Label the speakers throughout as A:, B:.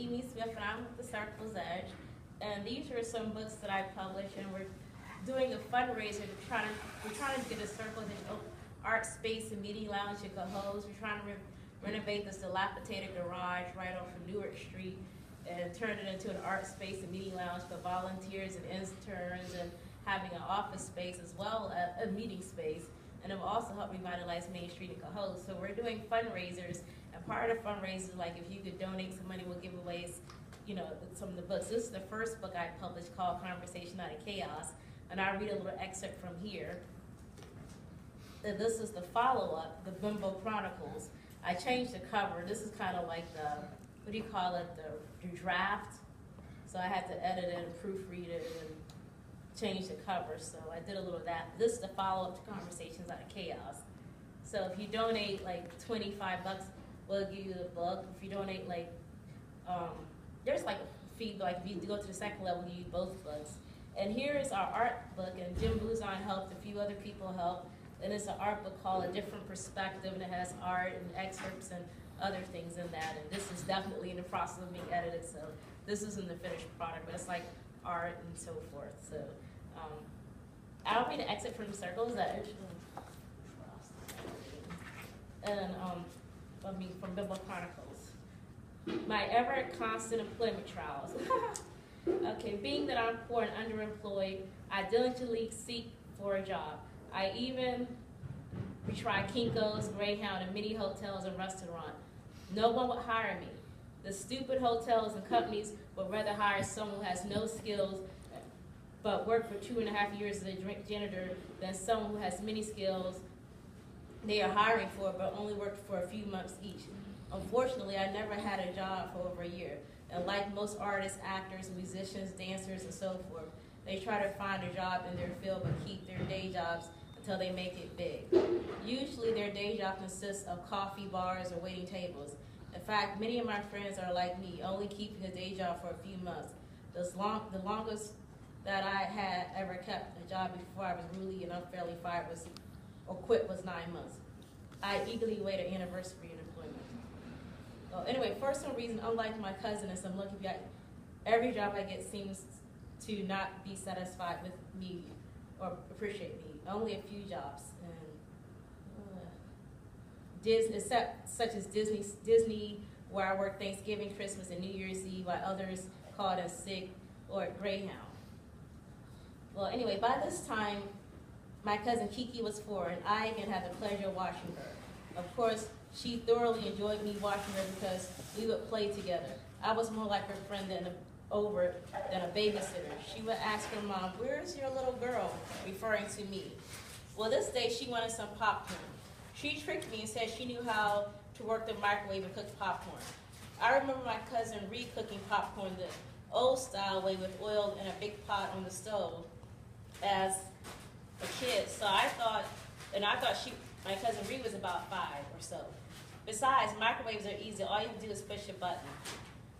A: Imeh Smith, and I'm with the Circle's Edge. And these are some books that I published, and we're doing a fundraiser we're trying to get a Circle's Edge art space and meeting lounge in Cohoes. We're trying to renovate this dilapidated garage right off of Newark Street and turn it into an art space and meeting lounge for volunteers and interns, and having an office space as well as a meeting space. And it will also help revitalize Main Street in Cohoes. So we're doing fundraisers, and part of the fundraisers, like if you could donate some money, we'll give away, you know, some of the books. This is the first book I published called Conversation Out of Chaos, and I'll read a little excerpt from here. And this is the follow-up, the Bimbo Chronicles. I changed the cover. This is kind of like the, what do you call it, the draft. So I had to edit it and proofread it and change the cover. So I did a little of that. This is the follow-up to Conversations Out of Chaos. So if you donate like $25, we'll give you the book. If you donate like, there's like a fee, like if you go to the second level, you use both books. And here is our art book, and Jim Bluzon helped, a few other people helped. And it's an art book called A Different Perspective, and it has art and excerpts and other things in that. And this is definitely in the process of being edited, so this isn't the finished product, but it's like art and so forth. So I'll read an excerpt from Circle's Edge. And from Bimbo Chronicles. My ever constant employment trials. Okay, being that I'm poor and underemployed, I diligently seek for a job. I even tried Kinko's, Greyhound, and many hotels and restaurants. No one would hire me. The stupid hotels and companies would rather hire someone who has no skills but worked for 2.5 years as a janitor than someone who has many skills they are hiring for but only worked for a few months each. Unfortunately, I never had a job for over a year. And like most artists, actors, musicians, dancers, and so forth, they try to find a job in their field but keep their day jobs until they make it big. Usually their day job consists of coffee bars or waiting tables. In fact, many of my friends are like me, only keeping a day job for a few months. The longest that I had ever kept a job before I was rudely and unfairly fired or quit was 9 months. I eagerly await an anniversary in employment. So anyway, for some reason, unlike my cousin and some lucky guy, every job I get seems to not be satisfied with me or appreciate me. Only a few jobs, and such as Disney, where I work Thanksgiving, Christmas, and New Year's Eve, while others called in sick, or at Greyhound. Well, anyway, by this time, my cousin Kiki was 4, and I again had the pleasure of watching her. Of course, she thoroughly enjoyed me watching her because we would play together. I was more like her friend than a babysitter. She would ask her mom, "Where's your little girl?" referring to me. Well, this day she wanted some popcorn. She tricked me and said she knew how to work the microwave and cook popcorn. I remember my cousin re-cooking popcorn the old style way with oil in a big pot on the stove as a kid. So I thought my cousin Ree was about 5 or so. Besides, microwaves are easy. All you have to do is push a button.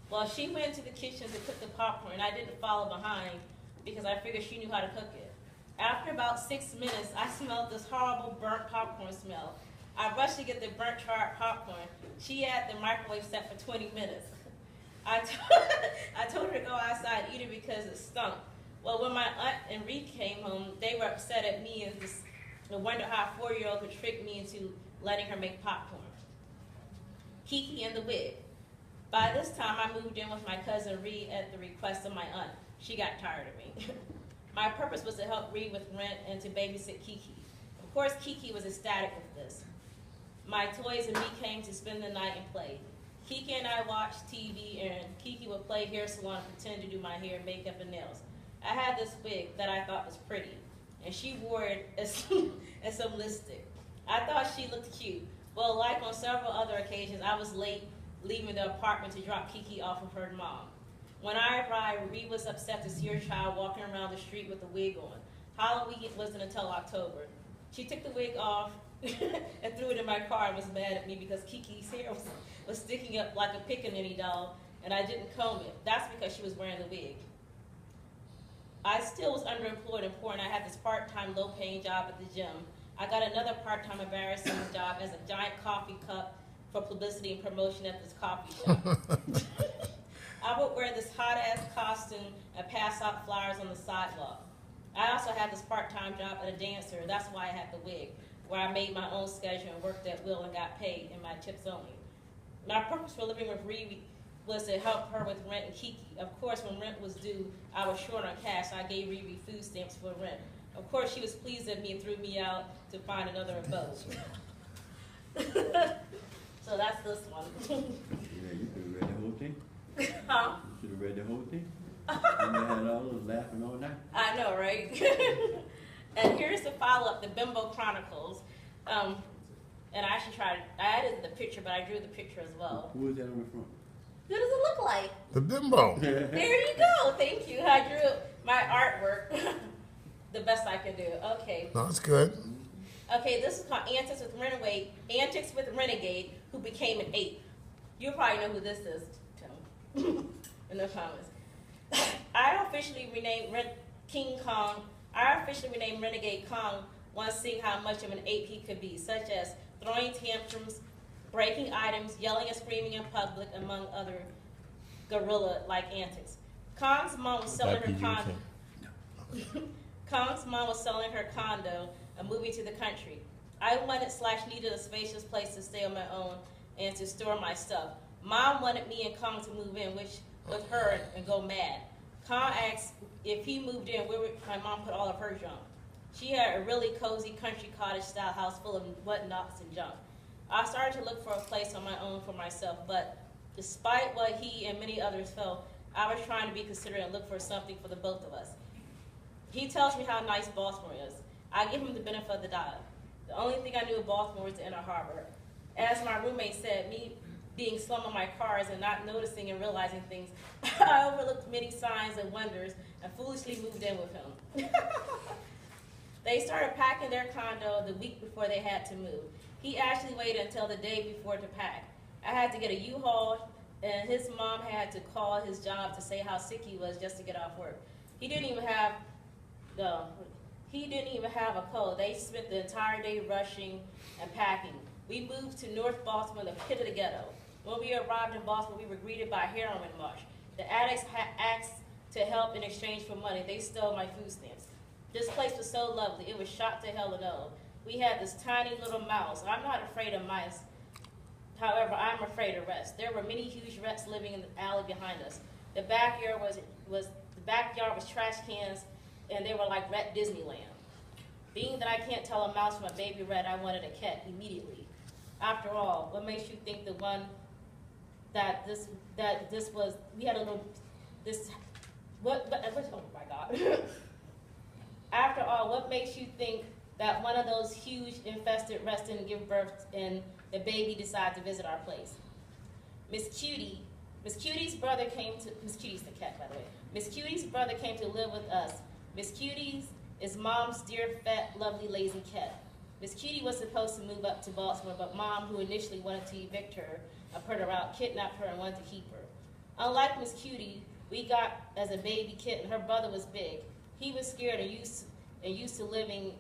A: Well, she went into the kitchen to cook the popcorn, and I didn't follow behind because I figured she knew how to cook it. After about 6 minutes, I smelled this horrible burnt popcorn smell. I rushed to get the burnt charred popcorn. She had the microwave set for 20 minutes. I told her to go outside and eat it because it stunk. Well, when my aunt and Reed came home, they were upset at me and wondered how a 4-year-old could trick me into letting her make popcorn. Kiki and the wig. By this time, I moved in with my cousin Reed at the request of my aunt. She got tired of me. My purpose was to help Reed with rent and to babysit Kiki. Of course, Kiki was ecstatic with this. My toys and me came to spend the night and play. Kiki and I watched TV, and Kiki would play hair salon and pretend to do my hair, makeup, and nails. I had this wig that I thought was pretty, and she wore it as some lipstick. I thought she looked cute. Well, like on several other occasions, I was late leaving the apartment to drop Kiki off with her mom. When I arrived, Reed was upset to see her child walking around the street with a wig on. Halloween wasn't until October. She took the wig off and threw it in my car and was mad at me because Kiki's hair was sticking up like a pickaninny doll, and I didn't comb it. That's because she was wearing the wig. I still was underemployed and poor, and I had this part-time, low-paying job at the gym. I got another part-time, embarrassing job as a giant coffee cup for publicity and promotion at this coffee shop. I would wear this hot-ass costume and pass out flyers on the sidewalk. I also had this part-time job at a dancer. That's why I had the wig, where I made my own schedule and worked at will and got paid in my tips only. My purpose for living with Riri was to help her with rent and Kiki. Of course, when rent was due, I was short on cash, so I gave Riri food stamps for rent. Of course, she was pleased at me and threw me out to find another abode. So that's this one.
B: Yeah, you could have read the whole thing.
A: Huh?
B: You should have read the whole thing. You had all those laughing all night.
A: I know, right? And here's the follow-up, the Bimbo Chronicles. And I actually I added the picture, but I drew the picture as well.
B: Who is that on the front?
A: Who does it look like?
C: The bimbo.
A: There you go. Thank you. I drew my artwork the best I could do. Okay.
C: No, it's good.
A: Okay, this is called Antics with Renegade, who became an ape. You'll probably know who this is, Tim, in the comments. I officially renamed Renegade Kong once seeing how much of an ape he could be, such as throwing tantrums, breaking items, yelling and screaming in public, among other gorilla-like antics. Kong's mom was selling her condo. Kong's mom was selling her condo and moving to the country. I wanted/needed a spacious place to stay on my own and to store my stuff. Mom wanted me and Kong to move in with her and go mad. Kong asked if he moved in, where would my mom put all of her junk? She had a really cozy country cottage style house full of whatnots and junk. I started to look for a place on my own for myself, but despite what he and many others felt, I was trying to be considerate and look for something for the both of us. He tells me how nice Baltimore is. I give him the benefit of the doubt. The only thing I knew of Baltimore was the Inner Harbor. As my roommate said, me being slum on my cars and not noticing and realizing things, I overlooked many signs and wonders and foolishly moved in with him. They started packing their condo the week before they had to move. He actually waited until the day before to pack. I had to get a U-Haul, and his mom had to call his job to say how sick he was just to get off work. He didn't even have a coat. They spent the entire day rushing and packing. We moved to North Baltimore, the pit of the ghetto. When we arrived in Baltimore, we were greeted by a heroin march. The addicts asked to help in exchange for money. They stole my food stamps. This place was so lovely. It was shot to hell and no. We had this tiny little mouse. I'm not afraid of mice. However, I'm afraid of rats. There were many huge rats living in the alley behind us. The backyard was trash cans, and they were like Rat Disneyland. Being that I can't tell a mouse from a baby rat, I wanted a cat immediately. After all, what makes you think oh my God. After all, what makes you think that one of those huge infested rats didn't give birth and the baby decided to visit our place? Miss Cutie's brother came to, Miss Cutie's the cat, by the way. Miss Cutie's brother came to live with us. Miss Cutie's is Mom's dear, fat, lovely, lazy cat. Miss Cutie was supposed to move up to Baltimore, but Mom, who initially wanted to evict her and put her out, kidnapped her and wanted to keep her. Unlike Miss Cutie, we got as a baby kitten. Her brother was big. He was scared and used to living